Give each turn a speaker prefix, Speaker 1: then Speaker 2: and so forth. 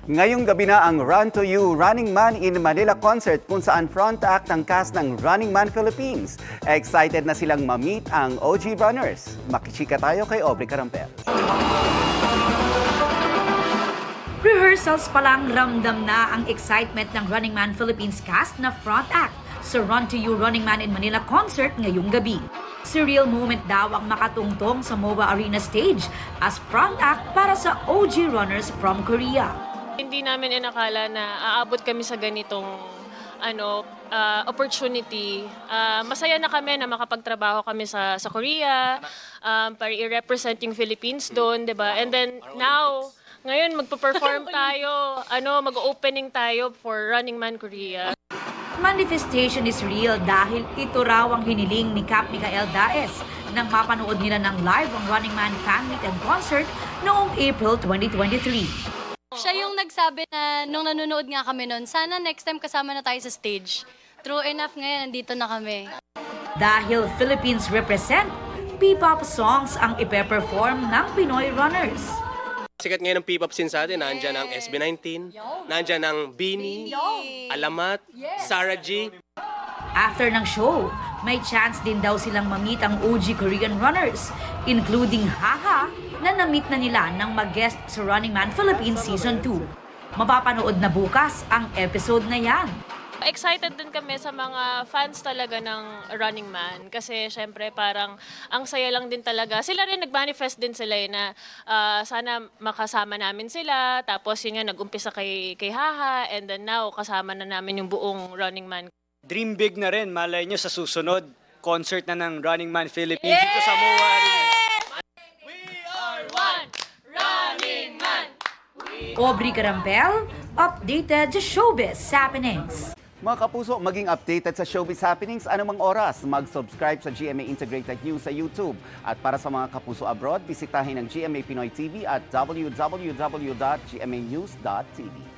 Speaker 1: Ngayong gabi na ang Run to You Running Man in Manila concert kung saan front act ang cast ng Running Man Philippines. Excited na silang ma-meet ang OG runners. Makikika tayo kay Aubrey Carampel.
Speaker 2: Rehearsals pa lang ramdam na ang excitement ng Running Man Philippines cast na front act sa Run to You Running Man in Manila concert ngayong gabi. Surreal moment daw ang makatungtong sa MOA Arena stage as front act para sa OG runners from Korea.
Speaker 3: Hindi namin inakala na aabot kami sa ganitong opportunity. Masaya na kami na makapagtrabaho kami sa Korea para i-represent yung Philippines doon, 'di ba? And then now, ngayon magpo-perform tayo, mag-opening tayo for Running Man Korea.
Speaker 2: Manifestation is real dahil ito raw ang hiniling ni Cap Micael Daes nang mapanood nila ng live ang Running Man fan meet and concert noong April 2023.
Speaker 4: Siya yung nagsabi na nung nanonood nga kami noon, sana next time kasama na tayo sa stage. True enough ngayon, nandito na kami.
Speaker 2: Dahil Philippines represent, P-pop songs ang ipe-perform ng Pinoy runners.
Speaker 5: Sikat ngayon ng P-pop scene sa atin, nandiyan ang SB19, nandiyan ang Bini, Alamat, Sarah G.
Speaker 2: After ng show, may chance din daw silang ma-meet ang OG Korean runners, including Haha na na-meet na nila nang mag-guest sa Running Man Philippines Season 2. Mapapanood na bukas ang episode na yan.
Speaker 3: Excited din kami sa mga fans talaga ng Running Man kasi syempre parang ang saya lang din talaga. Sila rin nag-manifest din sila na sana makasama namin sila. Tapos yun nga nag-umpisa kay Haha and then now kasama na namin yung buong Running Man.
Speaker 6: Dream big na rin, malay nyo sa susunod, concert na ng Running Man Philippines dito sa MOA Arena.
Speaker 3: We are one Running Man!
Speaker 2: Aubrey Carampel, updated sa showbiz happenings.
Speaker 1: Mga kapuso, maging updated sa showbiz happenings anumang oras. Mag-subscribe sa GMA Integrated News sa YouTube. At para sa mga kapuso abroad, bisitahin ang GMA Pinoy TV at www.gmanews.tv.